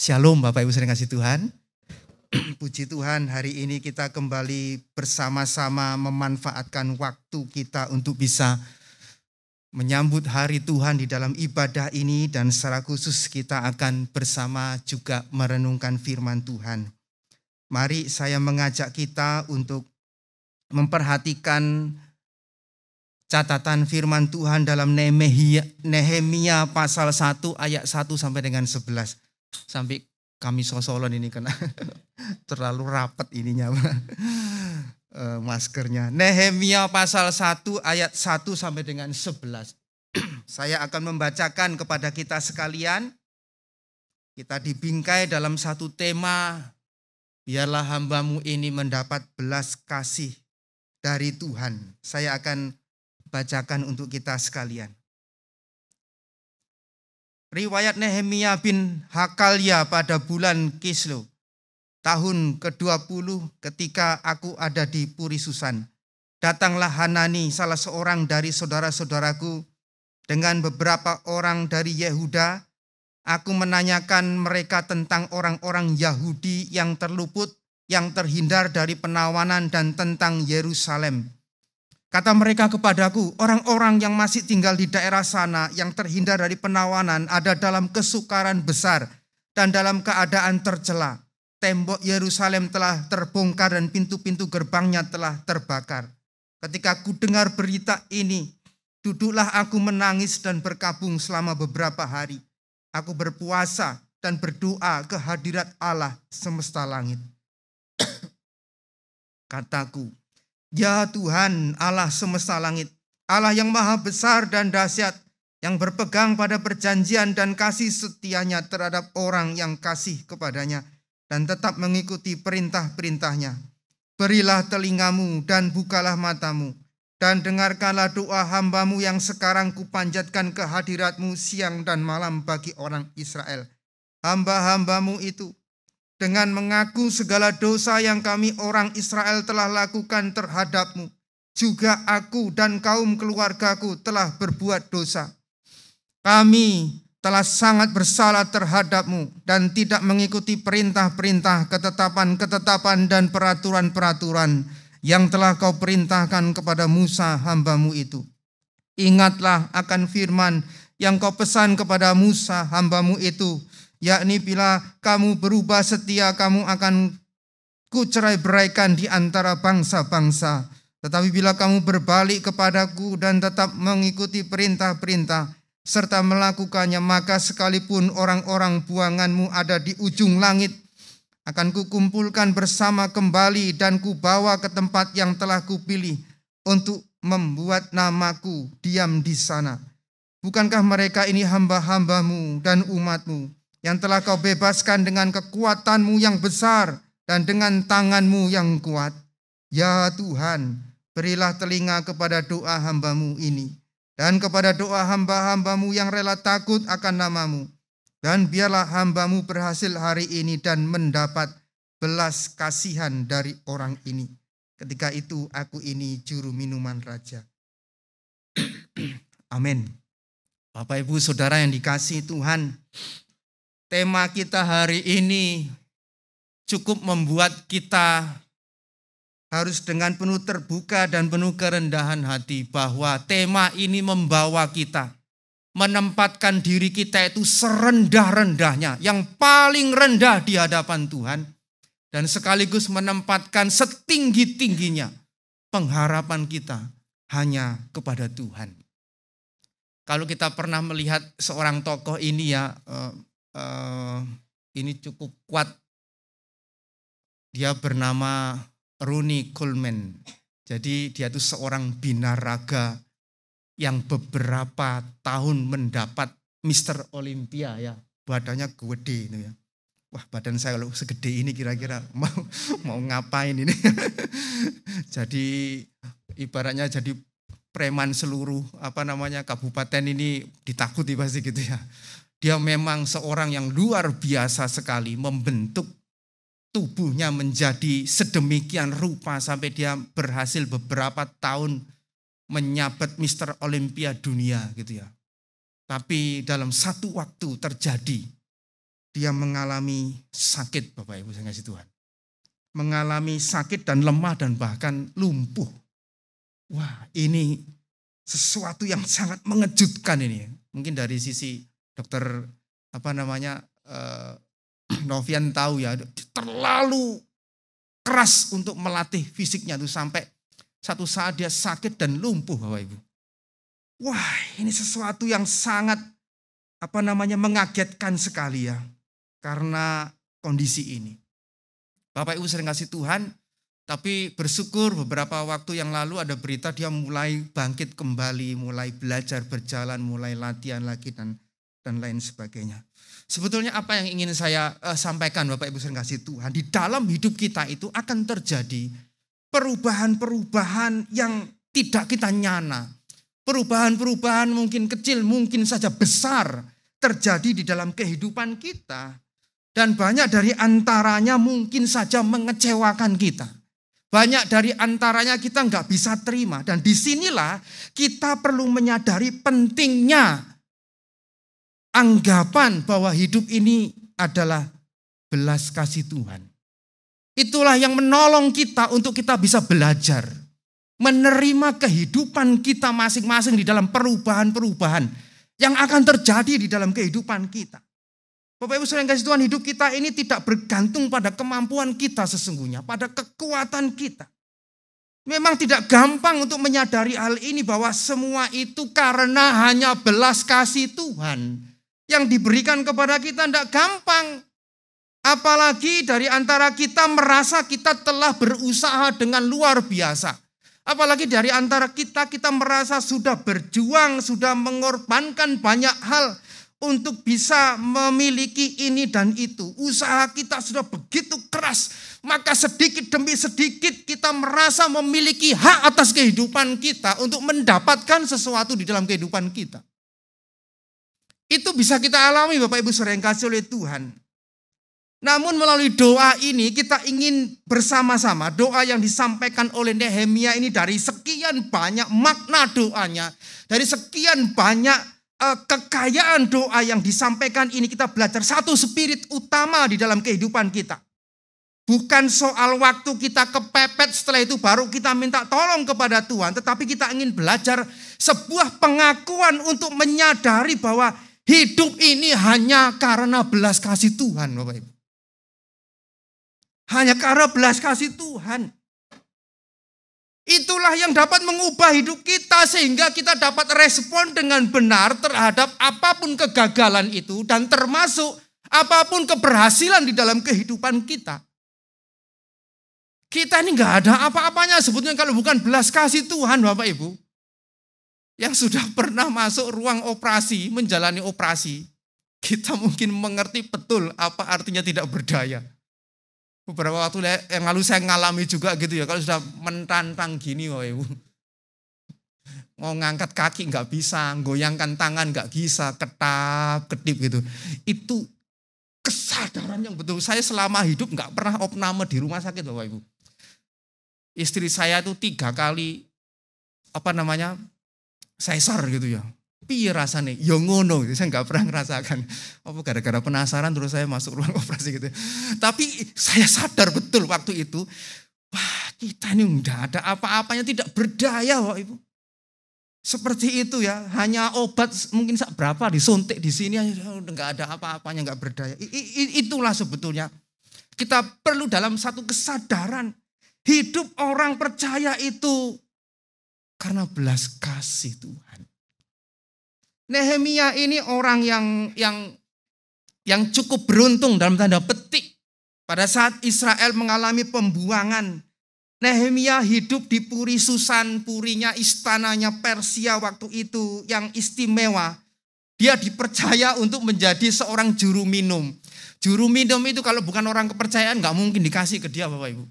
Shalom Bapak Ibu sering kasih Tuhan. Puji Tuhan, hari ini kita kembali bersama-sama memanfaatkan waktu kita untuk bisa menyambut hari Tuhan di dalam ibadah ini, dan secara khusus kita akan bersama juga merenungkan firman Tuhan. Mari saya mengajak kita untuk memperhatikan catatan firman Tuhan dalam Nehemia pasal 1 ayat 1 sampai dengan 11. Sampai kami sosolan ini kena terlalu rapat ininya maskernya. Nehemia pasal 1 ayat 1 sampai dengan 11. Saya akan membacakan kepada kita sekalian. Kita dibingkai dalam satu tema, biarlah hambamu ini mendapat belas kasih dari Tuhan. Saya akan bacakan untuk kita sekalian. Riwayat Nehemia bin Hakalya pada bulan Kislew, tahun ke-20 ketika aku ada di Puri Susan. Datanglah Hanani, salah seorang dari saudara-saudaraku, dengan beberapa orang dari Yehuda. Aku menanyakan mereka tentang orang-orang Yahudi yang terluput, yang terhindar dari penawanan, dan tentang Yerusalem. Kata mereka kepadaku, orang-orang yang masih tinggal di daerah sana yang terhindar dari penawanan ada dalam kesukaran besar dan dalam keadaan tercela. Tembok Yerusalem telah terbongkar dan pintu-pintu gerbangnya telah terbakar. Ketika aku dengar berita ini, duduklah aku menangis dan berkabung selama beberapa hari. Aku berpuasa dan berdoa ke hadirat Allah semesta langit. Kataku, ya Tuhan Allah semesta langit, Allah yang maha besar dan dahsyat, yang berpegang pada perjanjian dan kasih setianya terhadap orang yang kasih kepadanya dan tetap mengikuti perintah-perintahnya. Berilah telingamu dan bukalah matamu, dan dengarkanlah doa hambamu yang sekarang kupanjatkan ke hadiratmu siang dan malam bagi orang Israel. Hamba-hambamu itu dengan mengaku segala dosa yang kami orang Israel telah lakukan terhadapmu. Juga aku dan kaum keluargaku telah berbuat dosa. Kami telah sangat bersalah terhadapmu dan tidak mengikuti perintah-perintah, ketetapan-ketetapan dan peraturan-peraturan yang telah kau perintahkan kepada Musa hambamu itu. Ingatlah akan firman yang kau pesan kepada Musa hambamu itu, yakni bila kamu berubah setia, kamu akan kucerai-beraikan di antara bangsa-bangsa. Tetapi bila kamu berbalik kepadaku dan tetap mengikuti perintah-perintah serta melakukannya, maka sekalipun orang-orang buanganmu ada di ujung langit, akan kukumpulkan bersama kembali dan kubawa ke tempat yang telah kupilih untuk membuat namaku diam di sana. Bukankah mereka ini hamba-hambamu dan umatmu, yang telah kau bebaskan dengan kekuatanmu yang besar dan dengan tanganmu yang kuat? Ya Tuhan, berilah telinga kepada doa hambamu ini, dan kepada doa hamba-hambamu yang rela takut akan namamu. Dan biarlah hambamu berhasil hari ini dan mendapat belas kasihan dari orang ini. Ketika itu aku ini juru minuman raja. Amin. Bapak Ibu Saudara yang dikasihi Tuhan, tema kita hari ini cukup membuat kita harus dengan penuh terbuka dan penuh kerendahan hati, bahwa tema ini membawa kita menempatkan diri kita itu serendah-rendahnya, yang paling rendah di hadapan Tuhan, dan sekaligus menempatkan setinggi-tingginya pengharapan kita hanya kepada Tuhan. Kalau kita pernah melihat seorang tokoh ini ya, ini cukup kuat. Dia bernama Ronnie Coleman. Jadi dia itu seorang binaraga yang beberapa tahun mendapat Mr. Olympia ya. Badannya gede itu ya. Wah, badan saya kalau segede ini kira-kira mau ngapain ini. Jadi ibaratnya jadi preman seluruh kabupaten ini ditakuti pasti gitu ya. Dia memang seorang yang luar biasa sekali, membentuk tubuhnya menjadi sedemikian rupa sampai dia berhasil beberapa tahun menyabet Mr. Olympia dunia gitu ya. Tapi dalam satu waktu terjadi dia mengalami sakit, Bapak Ibu saya kasih Tuhan. Mengalami sakit dan lemah dan bahkan lumpuh. Wah, ini sesuatu yang sangat mengejutkan ini. Mungkin dari sisi dokter Novian tahu ya, terlalu keras untuk melatih fisiknya itu sampai satu saat dia sakit dan lumpuh, Bapak Ibu. Wah, ini sesuatu yang sangat mengagetkan sekali ya, karena kondisi ini. Bapak Ibu sering kasih Tuhan, tapi bersyukur beberapa waktu yang lalu ada berita dia mulai bangkit kembali, mulai belajar berjalan, mulai latihan lagi dan lain sebagainya. Sebetulnya apa yang ingin saya sampaikan Bapak Ibu sering kasih Tuhan, di dalam hidup kita itu akan terjadi perubahan-perubahan yang tidak kita nyana. Perubahan-perubahan mungkin kecil, mungkin saja besar terjadi di dalam kehidupan kita. Dan banyak dari antaranya mungkin saja mengecewakan kita. Banyak dari antaranya kita nggak bisa terima. Dan disinilah kita perlu menyadari pentingnya anggapan bahwa hidup ini adalah belas kasih Tuhan. Itulah yang menolong kita untuk kita bisa belajar. Menerima kehidupan kita masing-masing di dalam perubahan-perubahan yang akan terjadi di dalam kehidupan kita. Bapak Ibu sekalian kasih Tuhan, hidup kita ini tidak bergantung pada kemampuan kita sesungguhnya, pada kekuatan kita. Memang tidak gampang untuk menyadari hal ini bahwa semua itu karena hanya belas kasih Tuhan yang diberikan kepada kita. Tidak gampang. Apalagi dari antara kita merasa kita telah berusaha dengan luar biasa. Apalagi dari antara kita merasa sudah berjuang, sudah mengorbankan banyak hal untuk bisa memiliki ini dan itu. Usaha kita sudah begitu keras, maka sedikit demi sedikit kita merasa memiliki hak atas kehidupan kita untuk mendapatkan sesuatu di dalam kehidupan kita. Itu bisa kita alami Bapak Ibu saudara yang kasih oleh Tuhan. Namun melalui doa ini kita ingin bersama-sama, doa yang disampaikan oleh Nehemia ini dari sekian banyak makna doanya, dari sekian banyak kekayaan doa yang disampaikan ini, kita belajar satu spirit utama di dalam kehidupan kita. Bukan soal waktu kita kepepet, setelah itu baru kita minta tolong kepada Tuhan, tetapi kita ingin belajar sebuah pengakuan untuk menyadari bahwa hidup ini hanya karena belas kasih Tuhan, Bapak Ibu. Hanya karena belas kasih Tuhan. Itulah yang dapat mengubah hidup kita sehingga kita dapat respon dengan benar terhadap apapun kegagalan itu dan termasuk apapun keberhasilan di dalam kehidupan kita. Kita ini nggak ada apa-apanya sebetulnya kalau bukan belas kasih Tuhan, Bapak Ibu. Yang sudah pernah masuk ruang operasi, menjalani operasi, kita mungkin mengerti betul apa artinya tidak berdaya. Beberapa waktu yang lalu saya ngalami juga gitu ya, kalau sudah mentantang gini Bapak Ibu. Mau ngangkat kaki nggak bisa, goyangkan tangan nggak bisa, ketip gitu. Itu kesadaran yang betul. Saya selama hidup nggak pernah opname di rumah sakit Bapak Ibu. Istri saya itu 3 kali sesar gitu ya. Piye rasanya? Ya ngono, saya nggak pernah ngerasakan. Apa gara-gara penasaran terus saya masuk ruang operasi gitu. Tapi saya sadar betul waktu itu, wah kita ini udah ada apa-apanya, tidak berdaya Bapak Ibu. Seperti itu ya, hanya obat mungkin berapa disuntik di sini udah nggak ada apa-apanya, nggak berdaya. Itulah sebetulnya kita perlu dalam satu kesadaran hidup orang percaya itu karena belas kasih Tuhan. Nehemia ini orang yang cukup beruntung dalam tanda petik. Pada saat Israel mengalami pembuangan, Nehemia hidup di Puri Susan, purinya istananya Persia waktu itu yang istimewa. Dia dipercaya untuk menjadi seorang juru minum. Juru minum itu kalau bukan orang kepercayaan nggak mungkin dikasih ke dia Bapak Ibu.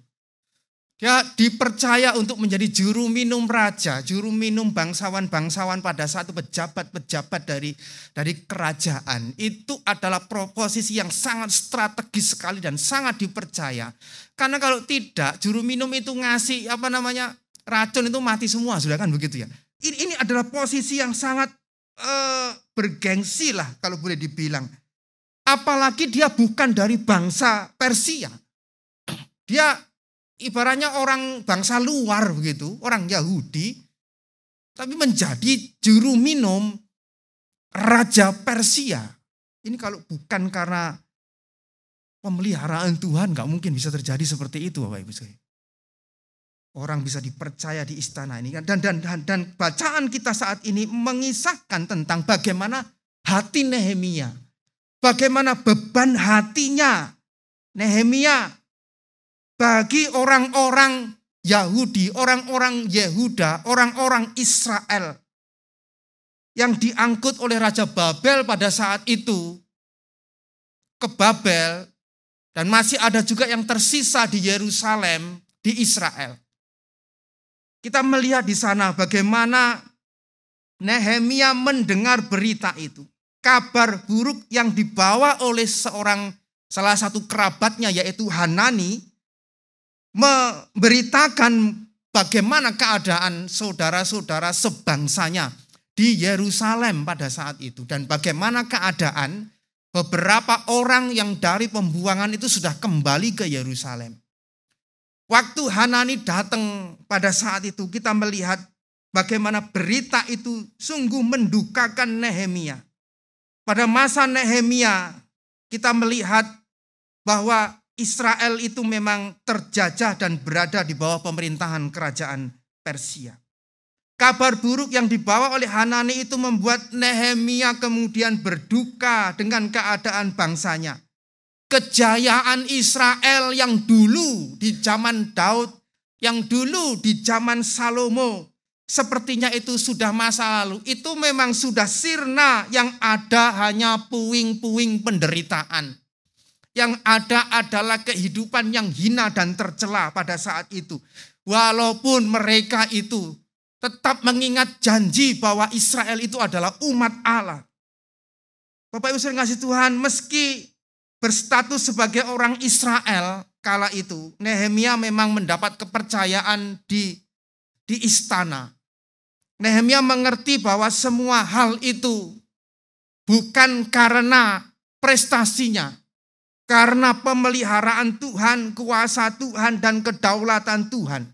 Dia dipercaya untuk menjadi juru minum raja, juru minum bangsawan-bangsawan pada satu pejabat-pejabat dari kerajaan. Itu adalah posisi yang sangat strategis sekali dan sangat dipercaya. Karena kalau tidak, juru minum itu ngasih racun itu mati semua, sudah kan begitu ya. Ini adalah posisi yang sangat bergengsi lah kalau boleh dibilang. Apalagi dia bukan dari bangsa Persia. Dia ibaratnya orang bangsa luar begitu, orang Yahudi. Tapi menjadi juru minum Raja Persia. Ini kalau bukan karena pemeliharaan Tuhan, gak mungkin bisa terjadi seperti itu Bapak Ibu sekalian. Orang bisa dipercaya di istana ini. Dan bacaan kita saat ini mengisahkan tentang bagaimana hati Nehemia. Bagaimana beban hatinya Nehemia bagi orang-orang Yahudi, orang-orang Yehuda, orang-orang Israel yang diangkut oleh Raja Babel pada saat itu ke Babel, dan masih ada juga yang tersisa di Yerusalem, di Israel. Kita melihat di sana bagaimana Nehemia mendengar berita itu. Kabar buruk yang dibawa oleh salah satu kerabatnya yaitu Hanani memberitakan bagaimana keadaan saudara-saudara sebangsanya di Yerusalem pada saat itu. Dan bagaimana keadaan beberapa orang yang dari pembuangan itu sudah kembali ke Yerusalem. Waktu Hanani datang pada saat itu, kita melihat bagaimana berita itu sungguh mendukakan Nehemia. Pada masa Nehemia, kita melihat bahwa Israel itu memang terjajah dan berada di bawah pemerintahan kerajaan Persia. Kabar buruk yang dibawa oleh Hanani itu membuat Nehemia kemudian berduka dengan keadaan bangsanya. Kejayaan Israel yang dulu di zaman Daud, yang dulu di zaman Salomo, sepertinya itu sudah masa lalu. Itu memang sudah sirna, yang ada hanya puing-puing penderitaan. Yang ada adalah kehidupan yang hina dan tercela pada saat itu. Walaupun mereka itu tetap mengingat janji bahwa Israel itu adalah umat Allah. Bapak Ibu sekalian kasih Tuhan, meski berstatus sebagai orang Israel kala itu, Nehemia memang mendapat kepercayaan di istana. Nehemia mengerti bahwa semua hal itu bukan karena prestasinya, karena pemeliharaan Tuhan, kuasa Tuhan, dan kedaulatan Tuhan.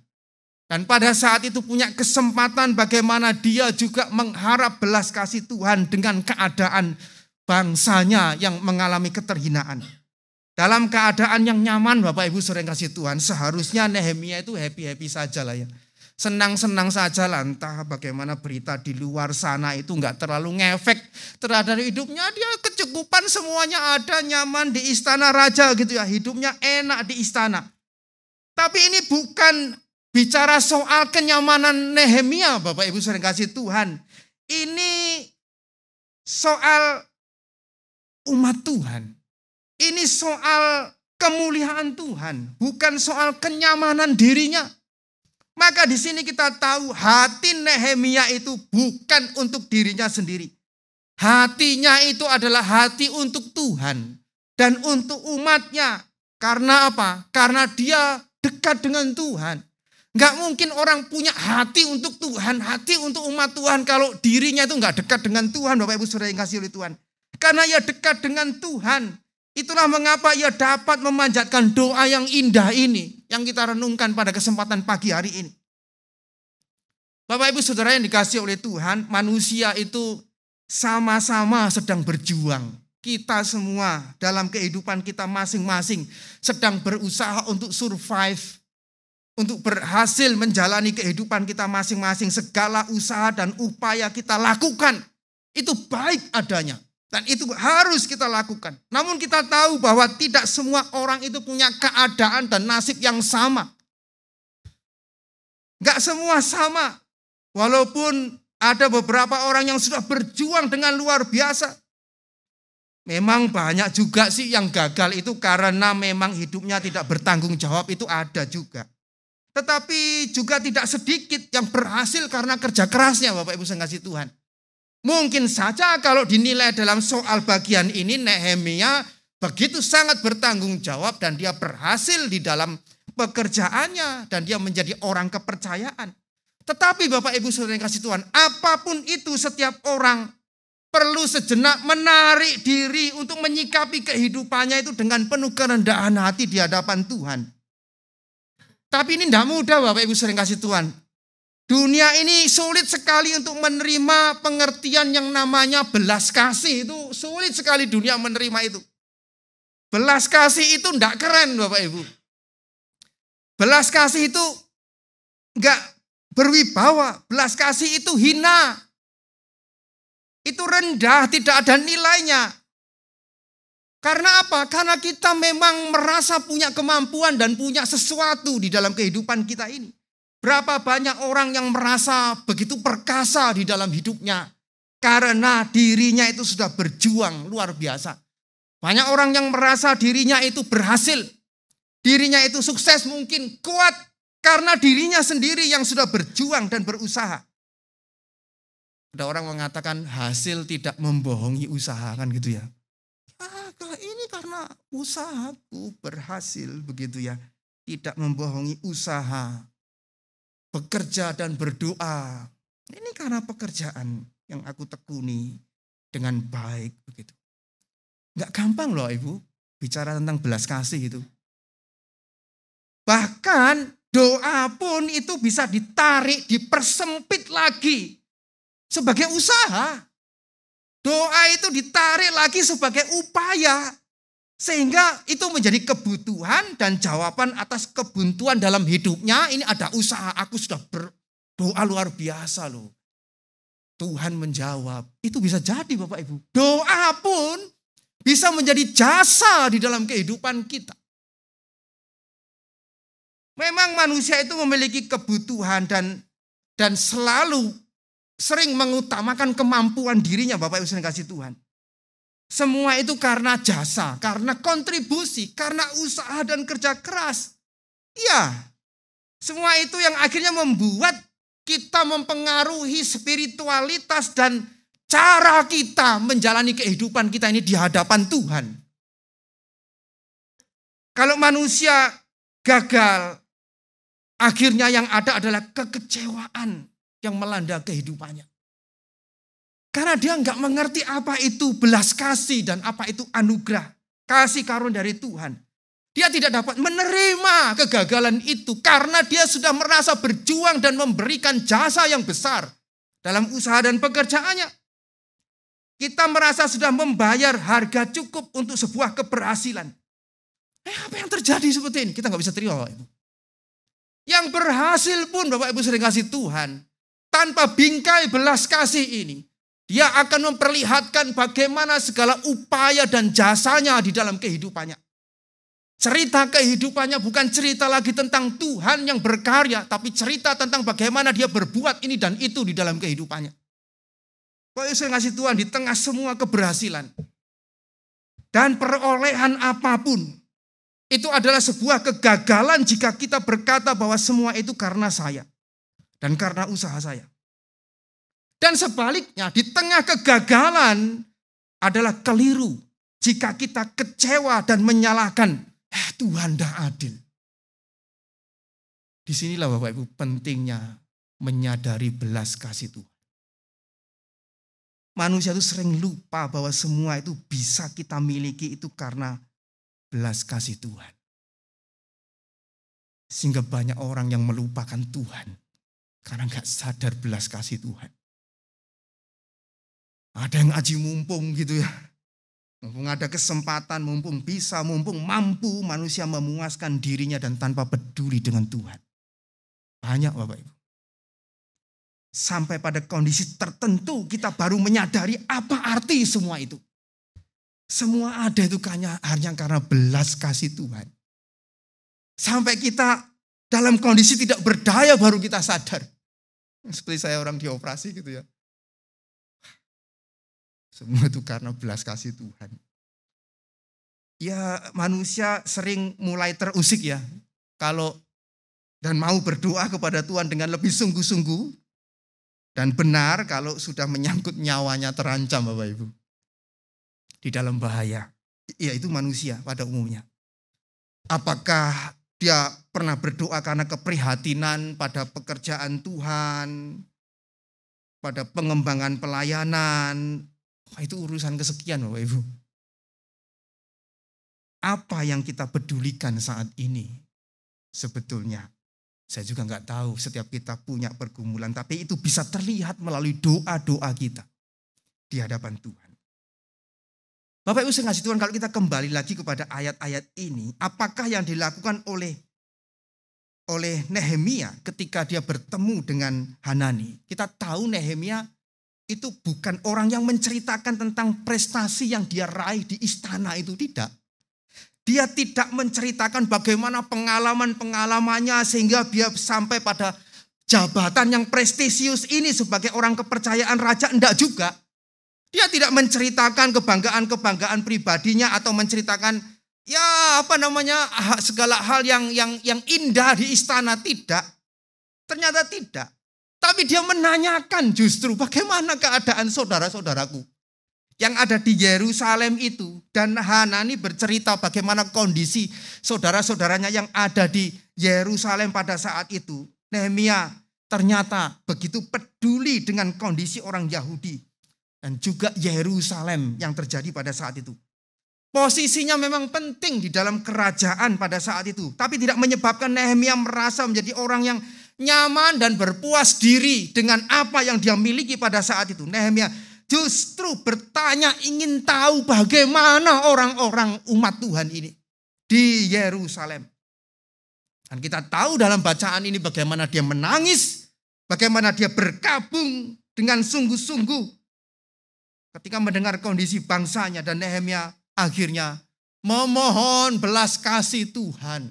Dan pada saat itu punya kesempatan bagaimana dia juga mengharap belas kasih Tuhan dengan keadaan bangsanya yang mengalami keterhinaan. Dalam keadaan yang nyaman Bapak Ibu saudara yang kasih Tuhan, seharusnya Nehemia itu happy-happy saja lah ya. Senang-senang saja lah, entah bagaimana berita di luar sana itu enggak terlalu ngefek terhadap hidupnya. Dia kecukupan, semuanya ada, nyaman di istana raja gitu ya. Hidupnya enak di istana. Tapi ini bukan bicara soal kenyamanan Nehemia Bapak Ibu saudara yang kasih Tuhan. Ini soal umat Tuhan. Ini soal kemuliaan Tuhan, bukan soal kenyamanan dirinya. Maka di sini kita tahu hati Nehemia itu bukan untuk dirinya sendiri. Hatinya itu adalah hati untuk Tuhan dan untuk umatnya. Karena apa? Karena dia dekat dengan Tuhan. Enggak mungkin orang punya hati untuk Tuhan, hati untuk umat Tuhan kalau dirinya itu enggak dekat dengan Tuhan, Bapak Ibu Saudara yang kasih oleh Tuhan. Karena ia dekat dengan Tuhan. Itulah mengapa ia dapat memanjatkan doa yang indah ini, yang kita renungkan pada kesempatan pagi hari ini. Bapak Ibu Saudara yang dikasih oleh Tuhan, manusia itu sama-sama sedang berjuang. Kita semua dalam kehidupan kita masing-masing sedang berusaha untuk survive, untuk berhasil menjalani kehidupan kita masing-masing. Segala usaha dan upaya kita lakukan, itu baik adanya. Dan itu harus kita lakukan. Namun kita tahu bahwa tidak semua orang itu punya keadaan dan nasib yang sama. Enggak semua sama. Walaupun ada beberapa orang yang sudah berjuang dengan luar biasa. Memang banyak juga sih yang gagal itu karena memang hidupnya tidak bertanggung jawab, itu ada juga. Tetapi juga tidak sedikit yang berhasil karena kerja kerasnya Bapak Ibu yang kasih Tuhan. Mungkin saja kalau dinilai dalam soal bagian ini Nehemia begitu sangat bertanggung jawab dan dia berhasil di dalam pekerjaannya dan dia menjadi orang kepercayaan. Tetapi Bapak Ibu Saudara yang kasih Tuhan, apapun itu setiap orang perlu sejenak menarik diri untuk menyikapi kehidupannya itu dengan penuh kerendahan hati di hadapan Tuhan. Tapi ini tidak mudah Bapak Ibu sering kasih Tuhan. Dunia ini sulit sekali untuk menerima pengertian yang namanya belas kasih. Itu sulit sekali dunia menerima itu. Belas kasih itu tidak keren Bapak Ibu. Belas kasih itu enggak berwibawa. Belas kasih itu hina. Itu rendah, tidak ada nilainya. Karena apa? Karena kita memang merasa punya kemampuan dan punya sesuatu di dalam kehidupan kita ini. Berapa banyak orang yang merasa begitu perkasa di dalam hidupnya. Karena dirinya itu sudah berjuang luar biasa. Banyak orang yang merasa dirinya itu berhasil. Dirinya itu sukses mungkin kuat. Karena dirinya sendiri yang sudah berjuang dan berusaha. Ada orang mengatakan hasil tidak membohongi usaha kan gitu ya. Ini karena usahaku berhasil begitu ya. Tidak membohongi usaha. Bekerja dan berdoa. Ini karena pekerjaan yang aku tekuni dengan baik begitu. Enggak gampang loh Ibu bicara tentang belas kasih itu. Bahkan doa pun itu bisa ditarik, dipersempit lagi. Sebagai usaha. Doa itu ditarik lagi sebagai upaya. Sehingga itu menjadi kebutuhan dan jawaban atas kebuntuan dalam hidupnya. Ini ada usaha, aku sudah berdoa luar biasa loh. Tuhan menjawab. Itu bisa jadi Bapak Ibu. Doa pun bisa menjadi jasa di dalam kehidupan kita. Memang manusia itu memiliki kebutuhan dan selalu sering mengutamakan kemampuan dirinya Bapak Ibu sekalian kasih Tuhan. Semua itu karena jasa, karena kontribusi, karena usaha dan kerja keras. Ya, semua itu yang akhirnya membuat kita mempengaruhi spiritualitas dan cara kita menjalani kehidupan kita ini di hadapan Tuhan. Kalau manusia gagal, akhirnya yang ada adalah kekecewaan yang melanda kehidupannya. Karena dia nggak mengerti apa itu belas kasih dan apa itu anugerah. Kasih karunia dari Tuhan. Dia tidak dapat menerima kegagalan itu karena dia sudah merasa berjuang dan memberikan jasa yang besar dalam usaha dan pekerjaannya. Kita merasa sudah membayar harga cukup untuk sebuah keberhasilan. Apa yang terjadi seperti ini? Kita nggak bisa terima Bapak Ibu. Yang berhasil pun Bapak Ibu sering kasih Tuhan. Tanpa bingkai belas kasih ini, dia akan memperlihatkan bagaimana segala upaya dan jasanya di dalam kehidupannya. Cerita kehidupannya bukan cerita lagi tentang Tuhan yang berkarya, tapi cerita tentang bagaimana dia berbuat ini dan itu di dalam kehidupannya. Pokoknya saya ngasih Tuhan di tengah semua keberhasilan dan perolehan apapun, itu adalah sebuah kegagalan jika kita berkata bahwa semua itu karena saya. Dan karena usaha saya. Dan sebaliknya di tengah kegagalan adalah keliru. Jika kita kecewa dan menyalahkan, Tuhan tidak adil. Disinilah Bapak Ibu pentingnya menyadari belas kasih Tuhan. Manusia itu sering lupa bahwa semua itu bisa kita miliki itu karena belas kasih Tuhan. Sehingga banyak orang yang melupakan Tuhan. Karena nggak sadar belas kasih Tuhan. Ada yang aji mumpung gitu ya. Mumpung ada kesempatan, mumpung bisa, mumpung mampu manusia memuaskan dirinya dan tanpa peduli dengan Tuhan. Banyak Bapak Ibu. Sampai pada kondisi tertentu kita baru menyadari apa arti semua itu. Semua ada itu hanya karena belas kasih Tuhan. Sampai kita dalam kondisi tidak berdaya baru kita sadar. Seperti saya orang dioperasi gitu ya. Semua itu karena belas kasih Tuhan. Ya manusia sering mulai terusik ya. Kalau dan mau berdoa kepada Tuhan dengan lebih sungguh-sungguh. Dan benar kalau sudah menyangkut nyawanya terancam Bapak Ibu. Di dalam bahaya. Ya itu manusia pada umumnya. Apakah dia pernah berdoa karena keprihatinan pada pekerjaan Tuhan, pada pengembangan pelayanan, Wah, itu urusan kesekian Bapak Ibu. Apa yang kita pedulikan saat ini? Sebetulnya saya juga nggak tahu, setiap kita punya pergumulan, tapi itu bisa terlihat melalui doa-doa kita di hadapan Tuhan. Bapak Ibu sekasih Tuhan, kalau kita kembali lagi kepada ayat-ayat ini, apakah yang dilakukan oleh Nehemia ketika dia bertemu dengan Hanani? Kita tahu Nehemia itu bukan orang yang menceritakan tentang prestasi yang dia raih di istana itu, tidak. Dia tidak menceritakan bagaimana pengalaman-pengalamannya sehingga dia sampai pada jabatan yang prestisius ini sebagai orang kepercayaan raja, enggak juga. Dia tidak menceritakan kebanggaan-kebanggaan pribadinya atau menceritakan segala hal yang indah di istana, tidak. Ternyata tidak. Tapi dia menanyakan justru bagaimana keadaan saudara-saudaraku yang ada di Yerusalem itu. Dan Hanani bercerita bagaimana kondisi saudara-saudaranya yang ada di Yerusalem pada saat itu. Nehemia ternyata begitu peduli dengan kondisi orang Yahudi dan juga Yerusalem yang terjadi pada saat itu. Posisinya memang penting di dalam kerajaan pada saat itu, tapi tidak menyebabkan Nehemia merasa menjadi orang yang nyaman dan berpuas diri dengan apa yang dia miliki pada saat itu. Nehemia justru bertanya, ingin tahu bagaimana orang-orang umat Tuhan ini di Yerusalem. Dan kita tahu dalam bacaan ini bagaimana dia menangis, bagaimana dia berkabung dengan sungguh-sungguh ketika mendengar kondisi bangsanya. Dan Nehemia akhirnya memohon belas kasih Tuhan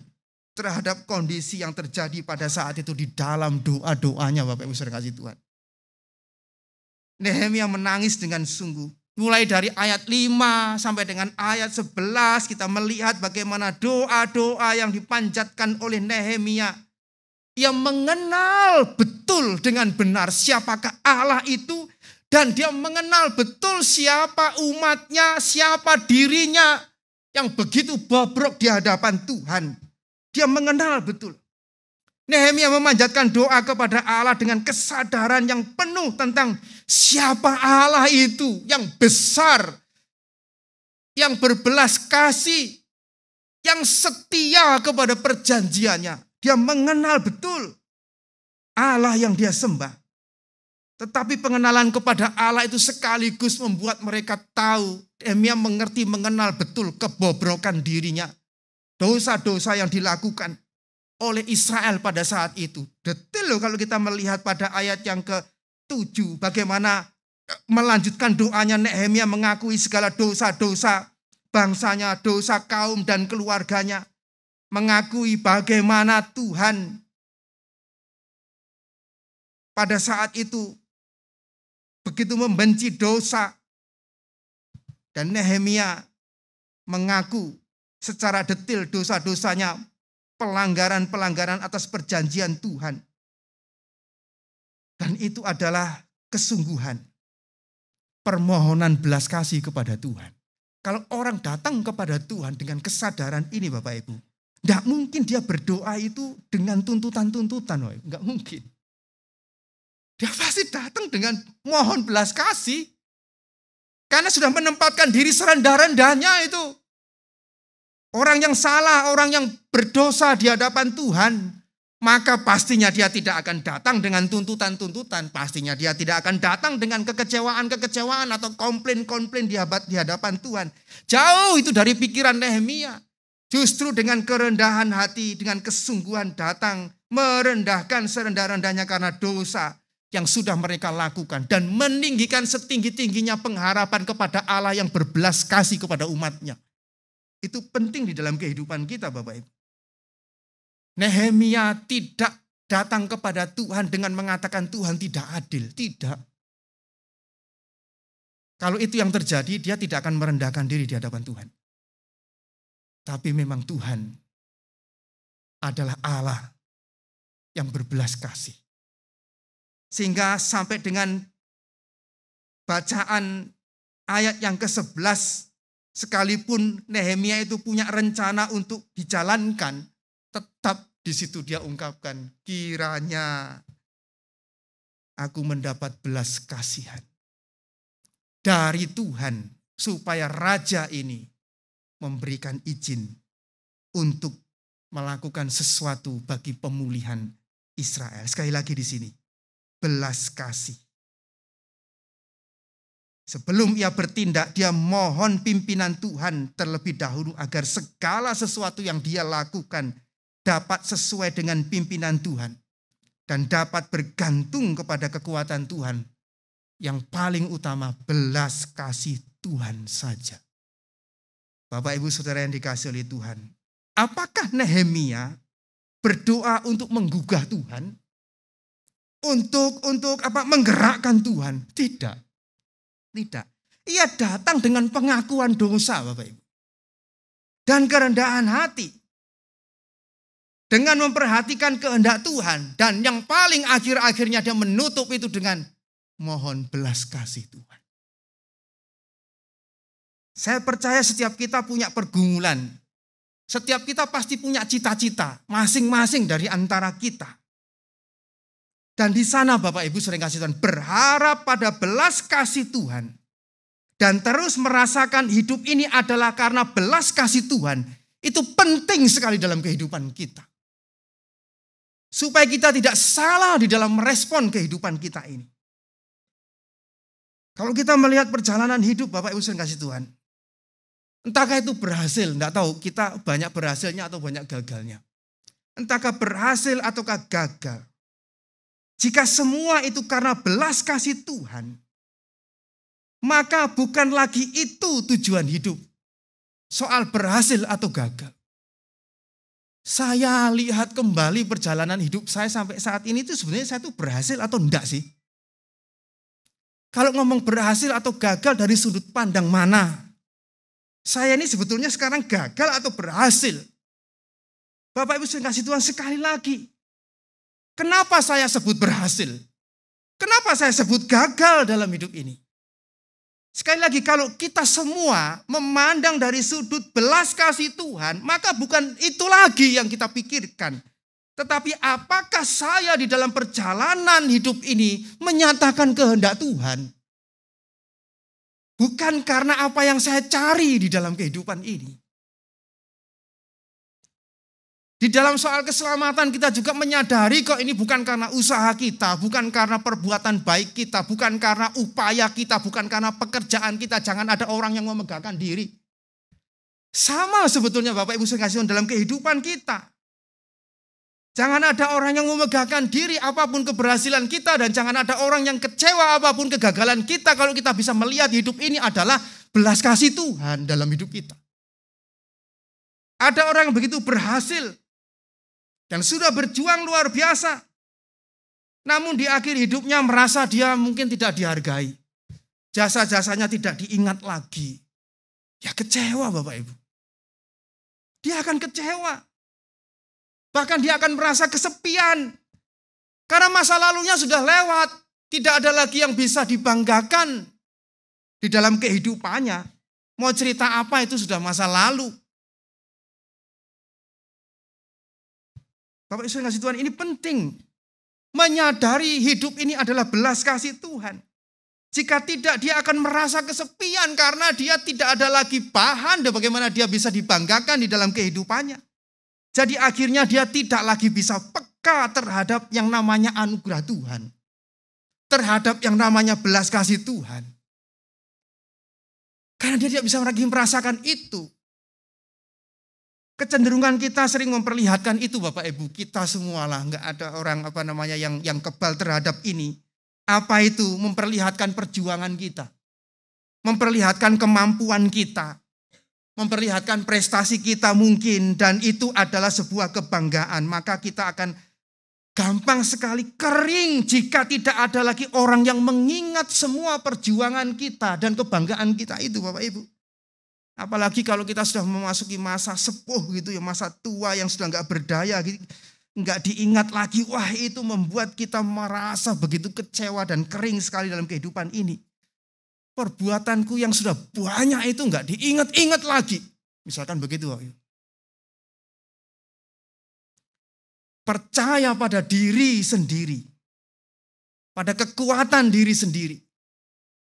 terhadap kondisi yang terjadi pada saat itu di dalam doa-doanya, Bapak Ibu saudara kasih Tuhan. Nehemia menangis dengan sungguh. Mulai dari ayat 5 sampai dengan ayat 11 kita melihat bagaimana doa-doa yang dipanjatkan oleh Nehemia. Ia mengenal betul dengan benar siapakah Allah itu. Dan dia mengenal betul siapa umatnya, siapa dirinya yang begitu bobrok di hadapan Tuhan. Dia mengenal betul. Nehemia memanjatkan doa kepada Allah dengan kesadaran yang penuh tentang siapa Allah itu yang besar, yang berbelas kasih, yang setia kepada perjanjiannya. Dia mengenal betul Allah yang dia sembah. Tetapi pengenalan kepada Allah itu sekaligus membuat mereka tahu, Nehemia mengenal betul kebobrokan dirinya. Dosa-dosa yang dilakukan oleh Israel pada saat itu. Detail loh kalau kita melihat pada ayat yang ke-7. Bagaimana melanjutkan doanya Nehemia mengakui segala dosa-dosa bangsanya, dosa kaum dan keluarganya. Mengakui bagaimana Tuhan pada saat itu begitu membenci dosa. Dan Nehemia mengaku secara detail dosa-dosanya, pelanggaran-pelanggaran atas perjanjian Tuhan. Dan itu adalah kesungguhan, permohonan belas kasih kepada Tuhan. Kalau orang datang kepada Tuhan dengan kesadaran ini Bapak Ibu, tidak mungkin dia berdoa itu dengan tuntutan-tuntutan, enggak mungkin. Dia pasti datang dengan mohon belas kasih. Karena sudah menempatkan diri serendah-rendahnya itu. Orang yang salah, orang yang berdosa di hadapan Tuhan, maka pastinya dia tidak akan datang dengan tuntutan-tuntutan. Pastinya dia tidak akan datang dengan kekecewaan-kekecewaan atau komplain-komplain di hadapan Tuhan. Jauh itu dari pikiran Nehemia. Justru dengan kerendahan hati, dengan kesungguhan datang, merendahkan serendah-rendahnya karena dosa yang sudah mereka lakukan. Dan meninggikan setinggi-tingginya pengharapan kepada Allah yang berbelas kasih kepada umatnya. Itu penting di dalam kehidupan kita Bapak Ibu. Nehemia tidak datang kepada Tuhan dengan mengatakan Tuhan tidak adil. Tidak. Kalau itu yang terjadi, dia tidak akan merendahkan diri di hadapan Tuhan. Tapi memang Tuhan adalah Allah yang berbelas kasih. Sehingga sampai dengan bacaan ayat yang ke-11, sekalipun Nehemia itu punya rencana untuk dijalankan, tetap di situ dia ungkapkan, kiranya aku mendapat belas kasihan. dari Tuhan supaya raja ini memberikan izin untuk melakukan sesuatu bagi pemulihan Israel. Sekali lagi di sini, belas kasih. Sebelum ia bertindak, dia mohon pimpinan Tuhan terlebih dahulu agar segala sesuatu yang dia lakukan dapat sesuai dengan pimpinan Tuhan dan dapat bergantung kepada kekuatan Tuhan. Yang paling utama, belas kasih Tuhan saja. Bapak, Ibu, Saudara yang dikasihi oleh Tuhan, apakah Nehemia berdoa untuk menggugah Tuhan? Untuk menggerakkan Tuhan? Tidak. Tidak. Ia datang dengan pengakuan dosa, Bapak Ibu. Dan kerendahan hati. Dengan memperhatikan kehendak Tuhan. Dan yang paling akhir-akhirnya dia menutup itu dengan mohon belas kasih Tuhan. Saya percaya setiap kita punya pergumulan. Setiap kita pasti punya cita-cita. Masing-masing dari antara kita. Dan di sana Bapak Ibu sering kasih Tuhan berharap pada belas kasih Tuhan. Dan terus merasakan hidup ini adalah karena belas kasih Tuhan. Itu penting sekali dalam kehidupan kita. Supaya kita tidak salah di dalam merespon kehidupan kita ini. Kalau kita melihat perjalanan hidup Bapak Ibu sering kasih Tuhan. Entahkah itu berhasil, enggak tahu kita banyak berhasilnya atau banyak gagalnya. Entahkah berhasil ataukah gagal. Jika semua itu karena belas kasih Tuhan, maka bukan lagi itu tujuan hidup. Soal berhasil atau gagal. Saya lihat kembali perjalanan hidup saya sampai saat ini itu sebenarnya saya itu berhasil atau enggak sih? Kalau ngomong berhasil atau gagal dari sudut pandang mana? Saya ini sebetulnya sekarang gagal atau berhasil? Bapak Ibu saya kasih Tuhan sekali lagi. Kenapa saya sebut berhasil? Kenapa saya sebut gagal dalam hidup ini? Sekali lagi, kalau kita semua memandang dari sudut belas kasih Tuhan, maka bukan itu lagi yang kita pikirkan. Tetapi apakah saya di dalam perjalanan hidup ini menyatakan kehendak Tuhan? Bukan karena apa yang saya cari di dalam kehidupan ini. Di dalam soal keselamatan kita juga menyadari kok ini bukan karena usaha kita, bukan karena perbuatan baik kita, bukan karena upaya kita, bukan karena pekerjaan kita. Jangan ada orang yang memegahkan diri. Sama sebetulnya Bapak Ibu sekalian dalam kehidupan kita. Jangan ada orang yang memegahkan diri apapun keberhasilan kita dan jangan ada orang yang kecewa apapun kegagalan kita kalau kita bisa melihat hidup ini adalah belas kasih Tuhan dalam hidup kita. Ada orang yang begitu berhasil dan sudah berjuang luar biasa. Namun di akhir hidupnya merasa dia mungkin tidak dihargai. Jasa-jasanya tidak diingat lagi. Ya kecewa Bapak Ibu. Dia akan kecewa. Bahkan dia akan merasa kesepian. Karena masa lalunya sudah lewat. Tidak ada lagi yang bisa dibanggakan di dalam kehidupannya. Mau cerita apa itu sudah masa lalu. Bapak Ibu kasih Tuhan, ini penting. Menyadari hidup ini adalah belas kasih Tuhan. Jika tidak, dia akan merasa kesepian karena dia tidak ada lagi bahan dan bagaimana dia bisa dibanggakan di dalam kehidupannya. Jadi akhirnya dia tidak lagi bisa peka terhadap yang namanya anugerah Tuhan. Terhadap yang namanya belas kasih Tuhan. Karena dia tidak bisa lagi merasakan itu. Kecenderungan kita sering memperlihatkan itu Bapak Ibu. Kita semualah, enggak ada orang yang kebal terhadap ini. Apa itu? Memperlihatkan perjuangan kita. Memperlihatkan kemampuan kita. Memperlihatkan prestasi kita mungkin. Dan itu adalah sebuah kebanggaan. Maka kita akan gampang sekali kering jika tidak ada lagi orang yang mengingat semua perjuangan kita dan kebanggaan kita itu Bapak Ibu. Apalagi kalau kita sudah memasuki masa sepuh gitu ya, masa tua yang sudah enggak berdaya gitu. Enggak diingat lagi, wah itu membuat kita merasa begitu kecewa dan kering sekali dalam kehidupan ini. Perbuatanku yang sudah banyak itu enggak diingat-ingat lagi. Misalkan begitu. Percaya pada diri sendiri. Pada kekuatan diri sendiri.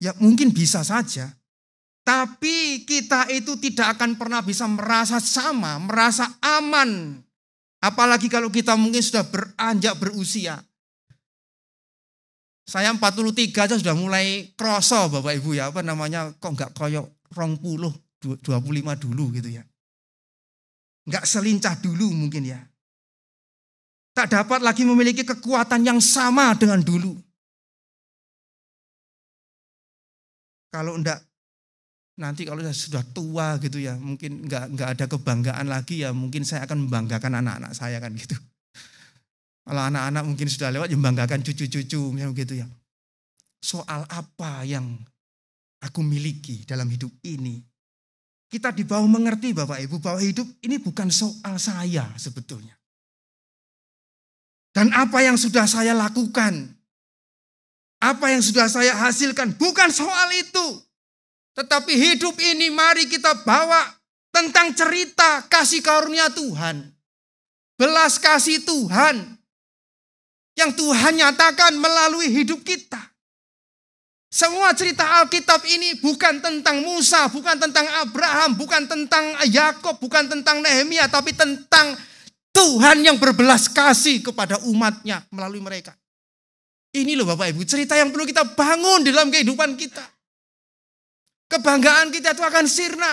Ya mungkin bisa saja. Tapi kita itu tidak akan pernah bisa merasa sama, merasa aman. Apalagi kalau kita mungkin sudah beranjak berusia. Saya 43 aja sudah mulai kroso Bapak Ibu ya. Kok nggak koyok 20, 25 dulu gitu ya. Nggak selincah dulu mungkin ya. Tak dapat lagi memiliki kekuatan yang sama dengan dulu. Kalau enggak, nanti kalau saya sudah tua gitu ya, mungkin enggak ada kebanggaan lagi ya, mungkin saya akan membanggakan anak-anak saya kan gitu. Kalau anak-anak mungkin sudah lewat, ya membanggakan cucu-cucu misalnya gitu ya. Soal apa yang aku miliki dalam hidup ini? Kita dibawa mengerti Bapak Ibu bahwa hidup ini bukan soal saya sebetulnya. Dan apa yang sudah saya lakukan, apa yang sudah saya hasilkan, bukan soal itu. Tetapi hidup ini mari kita bawa tentang cerita kasih karunia Tuhan. Belas kasih Tuhan. Yang Tuhan nyatakan melalui hidup kita. Semua cerita Alkitab ini bukan tentang Musa, bukan tentang Abraham, bukan tentang Yakub, bukan tentang Nehemia, tapi tentang Tuhan yang berbelas kasih kepada umatnya melalui mereka. Ini loh Bapak Ibu, cerita yang perlu kita bangun dalam kehidupan kita. Kebanggaan kita itu akan sirna.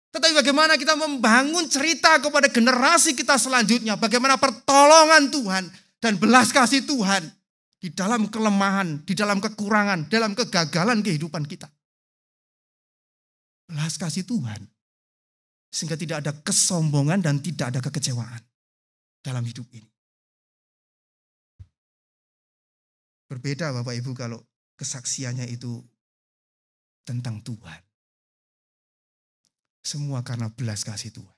Tetapi bagaimana kita membangun cerita kepada generasi kita selanjutnya. Bagaimana pertolongan Tuhan dan belas kasih Tuhan di dalam kelemahan, di dalam kekurangan, dalam kegagalan kehidupan kita. Belas kasih Tuhan. Sehingga tidak ada kesombongan dan tidak ada kekecewaan dalam hidup ini. Berbeda Bapak Ibu kalau kesaksiannya itu tentang Tuhan. Semua karena belas kasih Tuhan.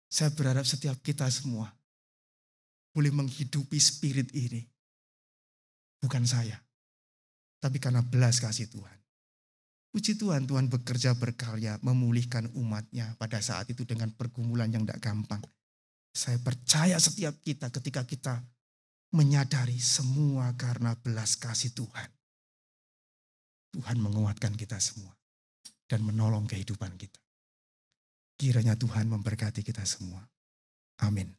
Saya berharap setiap kita semua boleh menghidupi spirit ini. Bukan saya, tapi karena belas kasih Tuhan. Puji Tuhan, Tuhan bekerja berkarya memulihkan umatnya pada saat itu dengan pergumulan yang tidak gampang. Saya percaya setiap kita ketika kita menyadari semua karena belas kasih Tuhan. Tuhan menguatkan kita semua dan menolong kehidupan kita. Kiranya Tuhan memberkati kita semua. Amin.